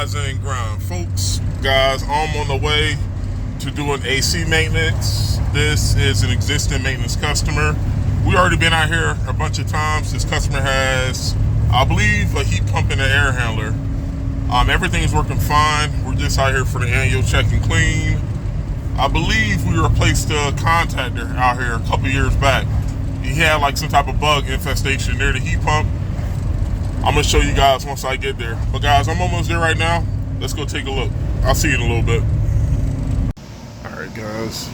rise and grind. Folks, guys, I'm on the way to doing AC maintenance. This is an existing maintenance customer. We already been out here a bunch of times. This customer has, I believe, a heat pump and an air handler. Everything is working fine. We're just out here for the annual check and clean. I believe we replaced a contactor out here a couple years back. He had like some type of bug infestation near the heat pump. I'm gonna show you guys once I get there. But guys, I'm almost there right now. Let's go take a look. I'll see you in a little bit. All right, guys.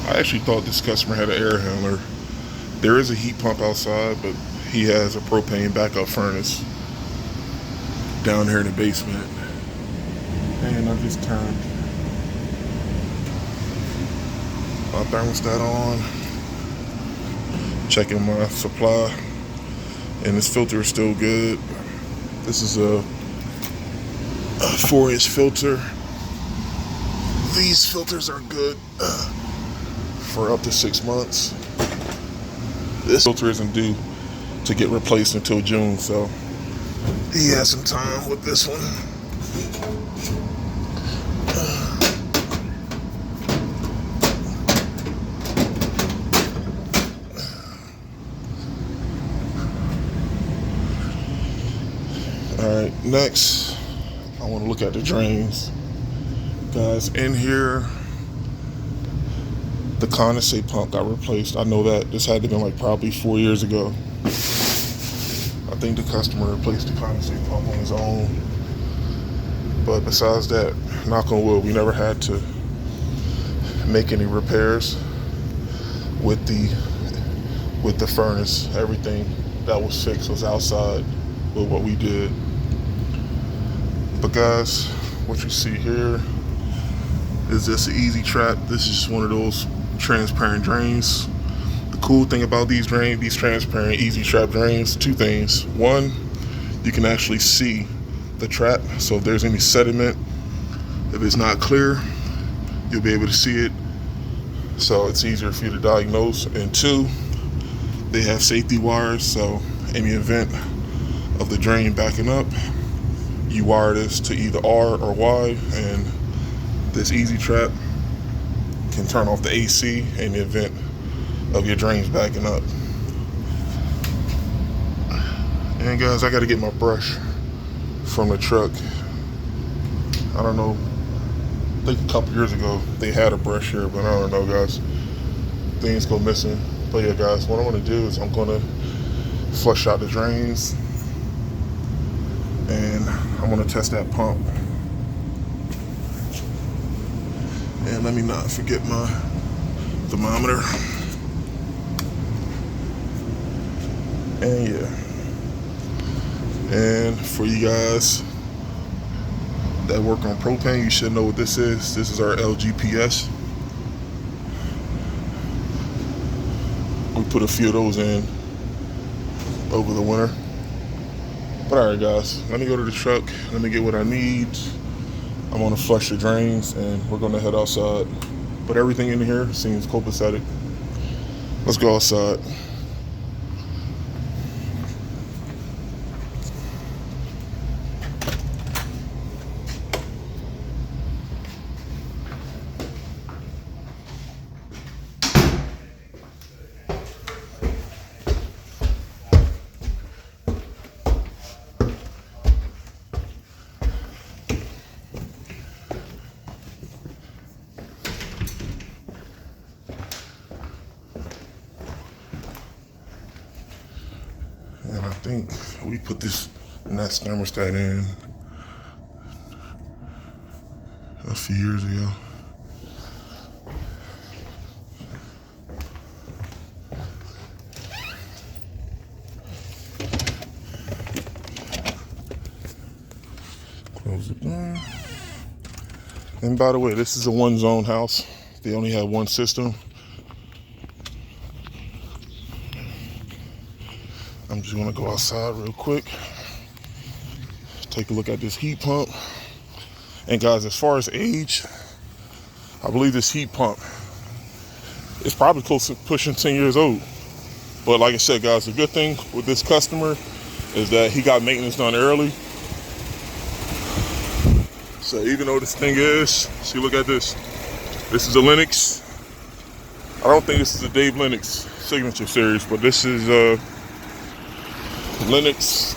I actually thought this customer had an air handler. There is a heat pump outside, but he has a propane backup furnace down here in the basement. And I just turned my thermostat on, checking my supply, and this filter is still good. This is a 4-inch filter. These filters are good for up to 6 months. This filter isn't due to get replaced until June, so he has some time with this one. Alright, next I want to look at the drains. Guys, in here the condensate pump got replaced. I know that this had to been like probably 4 years ago. I think the customer replaced the condensate pump on his own. But besides that, knock on wood, we never had to make any repairs with the furnace. Everything that was fixed was outside with what we did. But guys, what you see here is just an easy trap. This is just one of those transparent drains. The cool thing about these transparent easy trap drains, two things. One, you can actually see the trap. So if there's any sediment, if it's not clear, you'll be able to see it. So it's easier for you to diagnose. And two, they have safety wires. So in the event of the drain backing up, you wire this to either R or Y, and this easy trap can turn off the AC in the event of your drains backing up. And guys, I got to get my brush from the truck. I don't know, I think a couple years ago they had a brush here, but I don't know, guys. Things go missing. But yeah, guys, what I'm going to do is I'm going to flush out the drains, and I'm going to test that pump. And let me not forget my thermometer. And yeah. And for you guys that work on propane, you should know what this is. This is our LGPS. We put a few of those in over the winter. But alright guys, let me go to the truck, let me get what I need. I'm gonna flush the drains and we're gonna head outside. But everything in here seems copacetic. Let's go outside. And I think we put this next thermostat in a few years ago. Close it down. And by the way, this is a one-zone house. They only have one system. I'm just gonna go outside real quick, take a look at this heat pump. And guys, as far as age, I believe this heat pump is probably close to pushing 10 years old. But like I said, guys, the good thing with this customer is that he got maintenance done early. So even though this thing is, see, look at this. This is a Lennox. I don't think this is a Dave Lennox signature series, but this is a Lennox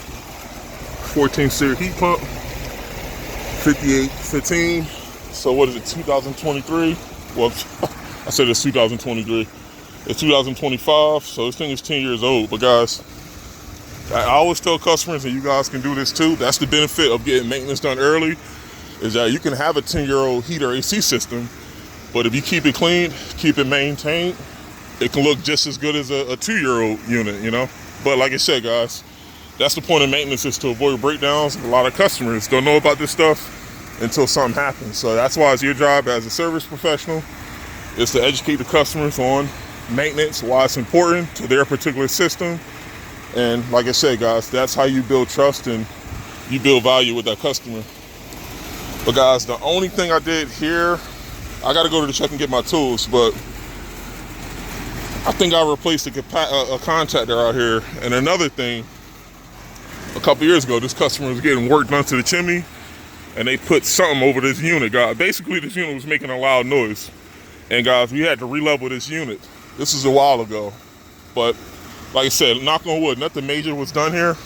14 series heat pump, 5815. So what is it, 2023? Well, I said it's 2023. It's 2025, so this thing is 10 years old. But guys, I always tell customers, and you guys can do this too, that's the benefit of getting maintenance done early, is that you can have a 10-year-old heater AC system, but if you keep it clean, keep it maintained, it can look just as good as a 2-year-old unit, you know? But like I said, guys, that's the point of maintenance, is to avoid breakdowns. A lot of customers don't know about this stuff until something happens. So that's why it's your job as a service professional, is to educate the customers on maintenance, why it's important to their particular system. And like I said, guys, that's how you build trust and you build value with that customer. But guys, the only thing I did here, I got to go to the check and get my tools, but I think I replaced a contactor out here. And another thing, a couple years ago, this customer was getting work done to the chimney, and they put something over this unit, guys. Basically, this unit was making a loud noise. And guys, we had to re-level this unit. This is a while ago. But like I said, knock on wood, nothing major was done here,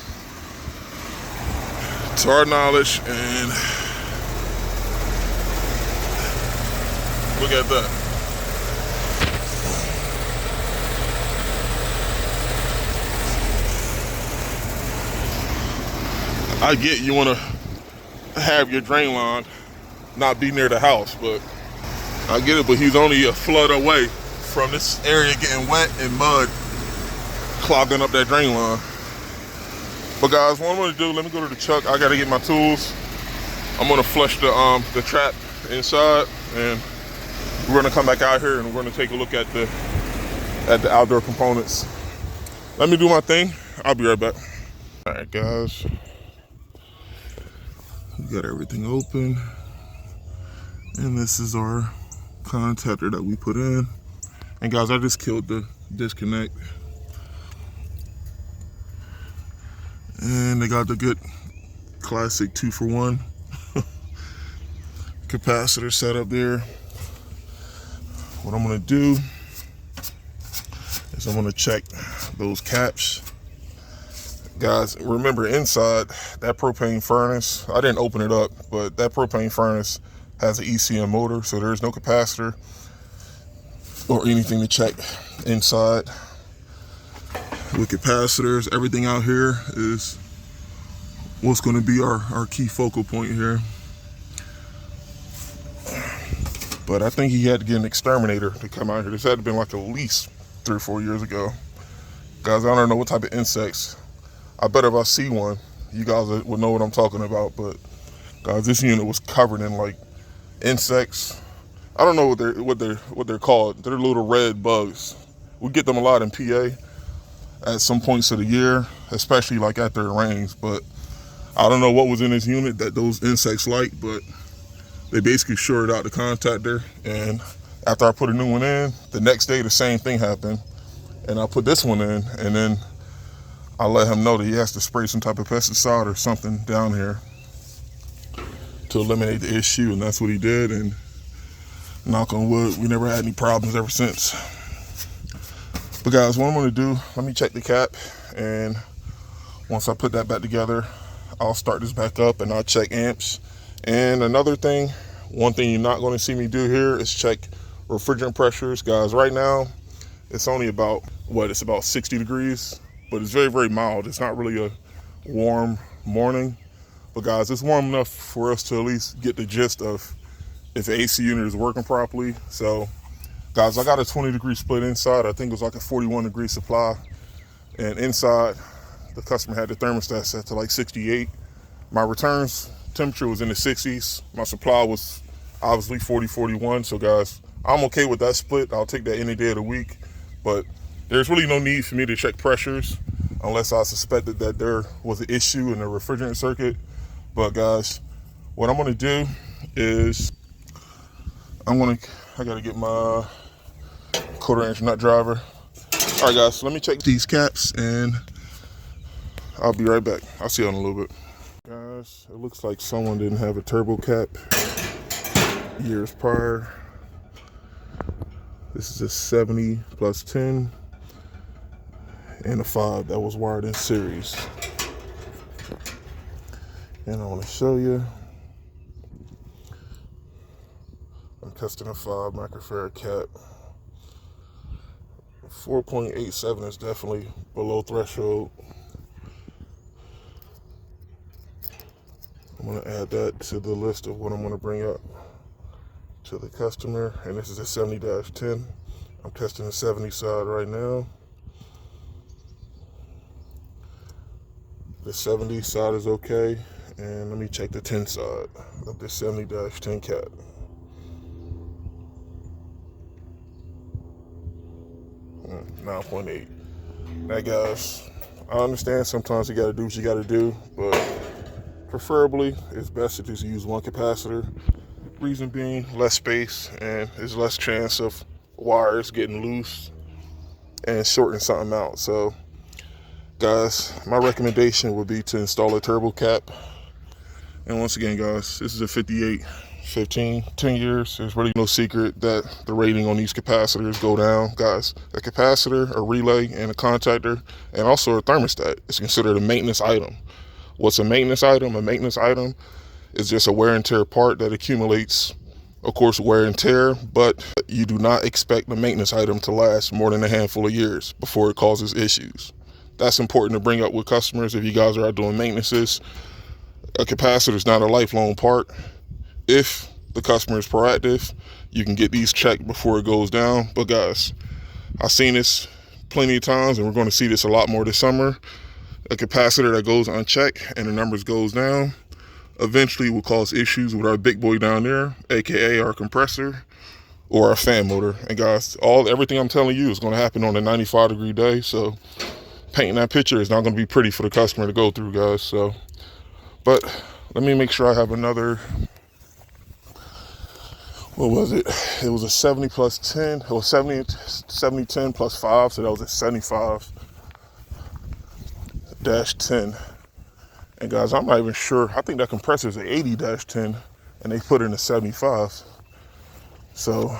to our knowledge. And look at that. I get you want to have your drain line not be near the house, but I get it. But he's only a flood away from this area getting wet and mud clogging up that drain line. But guys, what I'm gonna do, let me go to the truck. I gotta get my tools. I'm gonna flush the trap inside, and we're gonna come back out here and we're gonna take a look at the outdoor components. Let me do my thing. I'll be right back. All right, guys. We got everything open, and this is our contactor that we put in. And guys, I just killed the disconnect, and they got the good classic 2-for-1 capacitor set up there. What I'm gonna do is I'm gonna check those caps. Guys, remember, inside that propane furnace, I didn't open it up, but that propane furnace has an ECM motor, so there's no capacitor or anything to check inside. With capacitors, everything out here is what's going to be our key focal point here. But I think he had to get an exterminator to come out here. This had to have been like at least 3 or 4 years ago. Guys, I don't know what type of insects. I bet if I see one, you guys would know what I'm talking about. But guys, this unit was covered in like insects. I don't know what they're called. They're little red bugs. We get them a lot in PA at some points of the year, especially like after it rains. But I don't know what was in this unit that those insects like, but they basically shorted out the contactor. And after I put a new one in, the next day the same thing happened. And I put this one in, and then I let him know that he has to spray some type of pesticide or something down here to eliminate the issue, and that's what he did. And knock on wood, we never had any problems ever since. But guys, what I'm gonna do, let me check the cap, and once I put that back together, I'll start this back up and I'll check amps. And another thing, one thing you're not gonna see me do here is check refrigerant pressures. Guys, right now, it's only about, it's about 60 degrees, but it's very, very mild. It's not really a warm morning. But guys, it's warm enough for us to at least get the gist of if the AC unit is working properly. So guys, I got a 20-degree split inside. I think it was like a 41-degree supply. And inside, the customer had the thermostat set to like 68. My returns temperature was in the 60s. My supply was obviously 40, 41. So guys, I'm okay with that split. I'll take that any day of the week. But there's really no need for me to check pressures unless I suspected that there was an issue in the refrigerant circuit. But guys, what I'm gonna do is I gotta get my 1/4-inch nut driver. All right guys, so let me check these caps and I'll be right back. I'll see you in a little bit. Guys, guys, it looks like someone didn't have a turbo cap years prior. This is a 70 plus 10 and a 5 that was wired in series. And I want to show you. I'm testing a 5 microfarad cap. 4.87 is definitely below threshold. I'm going to add that to the list of what I'm going to bring up to the customer. And this is a 70-10. I'm testing the 70 side right now. The 70 side is okay. And let me check the 10 side of this 70-10 cap. Mm, 9.8. Now guys, I understand sometimes you gotta do what you gotta do, but preferably it's best to just use one capacitor. Reason being, less space and there's less chance of wires getting loose and shorting something out. So guys, my recommendation would be to install a turbo cap. And once again guys, this is a 5815, 10 years. There's really no secret that the rating on these capacitors go down. Guys, a capacitor, a relay, and a contactor, and also a thermostat is considered a maintenance item. What's a maintenance item? A maintenance item is just a wear and tear part that accumulates, of course, wear and tear, but you do not expect the maintenance item to last more than a handful of years before it causes issues. That's important to bring up with customers if you guys are out doing maintenances. A capacitor is not a lifelong part. If the customer is proactive, you can get these checked before it goes down. But guys, I've seen this plenty of times, and we're going to see this a lot more this summer. A capacitor that goes unchecked and the numbers goes down eventually will cause issues with our big boy down there, aka our compressor or our fan motor. And guys, everything I'm telling you is going to happen on a 95-degree day. So painting that picture is not going to be pretty for the customer to go through, guys. So, but let me make sure I have another. What was it? It was a 70 plus 10. It was 70 10 plus 5. So that was a 75-10. And guys, I'm not even sure. I think that compressor is an 80-10 and they put it in a 75. So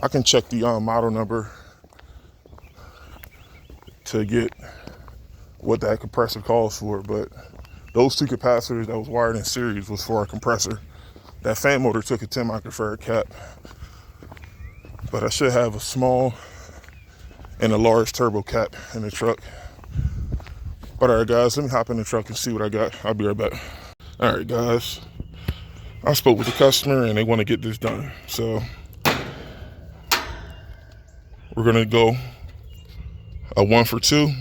I can check the model number to get what that compressor calls for. But those two capacitors that was wired in series was for a compressor. That fan motor took a 10 microfarad cap, but I should have a small and a large turbo cap in the truck. But all right guys, let me hop in the truck and see what I got. I'll be right back. All right guys, I spoke with the customer and they want to get this done. So we're gonna go a 1 for 2.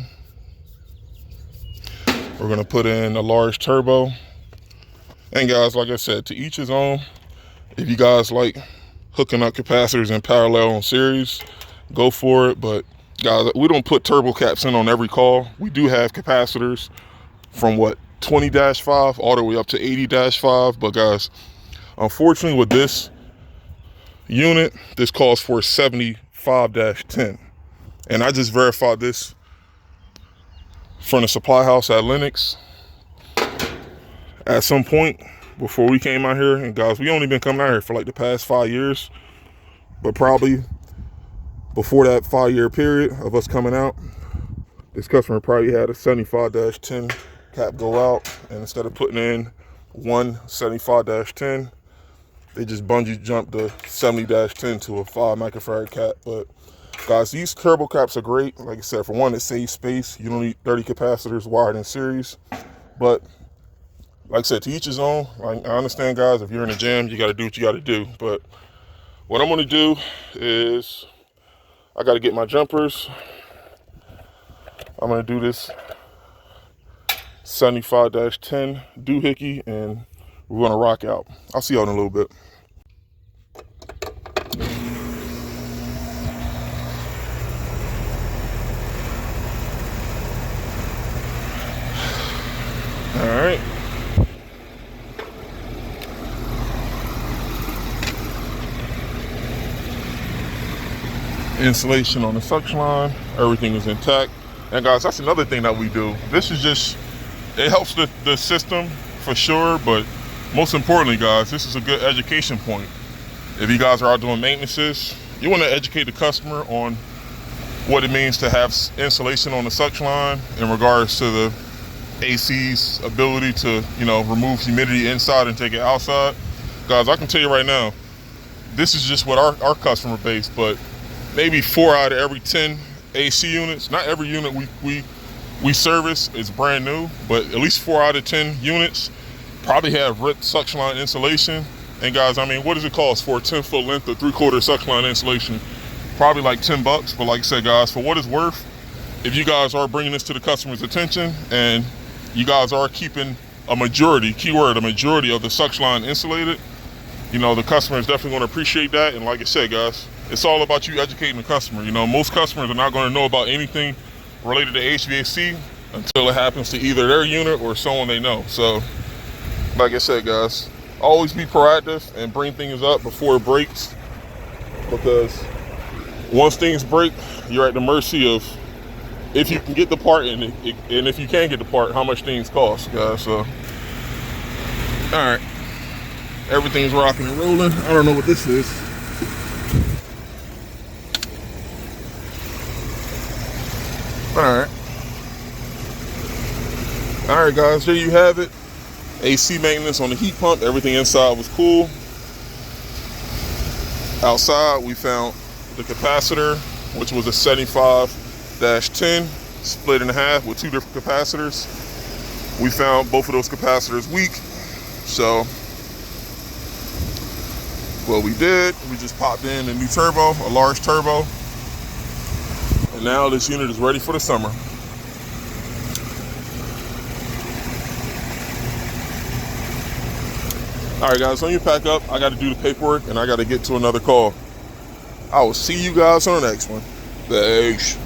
We're gonna put in a large turbo. And guys, like I said, to each his own. If you guys like hooking up capacitors in parallel on series, go for it. But guys, we don't put turbo caps in on every call. We do have capacitors from 20-5 all the way up to 80-5. But guys, unfortunately with this unit, this calls for 75-10. And I just verified this from the supply house at Lennox. At some point before we came out here, and guys, we only been coming out here for like the past 5 years, but probably before that 5-year period of us coming out, this customer probably had a 75-10 cap go out, and instead of putting in one 75-10, they just bungee jumped the 70-10 to a 5 microfarad cap. But guys, these turbo caps are great. Like I said, for one, it saves space. You don't need 30 capacitors wired in series. But like I said, to each his own. Like, I understand, guys, if you're in the gym, you got to do what you got to do. But what I'm going to do is I got to get my jumpers. I'm going to do this 75-10 doohickey, and we're going to rock out. I'll see y'all in a little bit. All right. Insulation on the suction line, everything is intact. And guys, that's another thing that we do. This is just it helps the system for sure, but most importantly, guys, this is a good education point. If you guys are out doing maintenances, you want to educate the customer on what it means to have insulation on the suction line in regards to the AC's ability to, remove humidity inside and take it outside. Guys, I can tell you right now, this is just what our customer base, but maybe 4 out of every 10 AC units, not every unit we service is brand new, but at least 4 out of 10 units probably have ripped suction line insulation. And guys, I mean, what does it cost for a 10-foot length of 3/4 suction line insulation? Probably like $10. But like I said, guys, for what it's worth, if you guys are bringing this to the customer's attention and you guys are keeping a majority, keyword, a majority of the suction line insulated, the customer is definitely going to appreciate that. And like I said, guys, it's all about you educating the customer. Most customers are not going to know about anything related to HVAC until it happens to either their unit or someone they know. So, like I said, guys, always be proactive and bring things up before it breaks, because once things break, you're at the mercy of if you can get the part and if you can't get the part, how much things cost, guys. So, all right, everything's rocking and rolling. I don't know what this is. All right, guys, there you have it. AC maintenance on the heat pump. Everything inside was cool. Outside, we found the capacitor, which was a 75-10, split in half with 2 different capacitors. We found both of those capacitors weak. So what we did, we just popped in a new turbo, a large turbo. And now this unit is ready for the summer. All right, guys, let me pack up. I got to do the paperwork and I got to get to another call. I will see you guys on the next one. Thanks.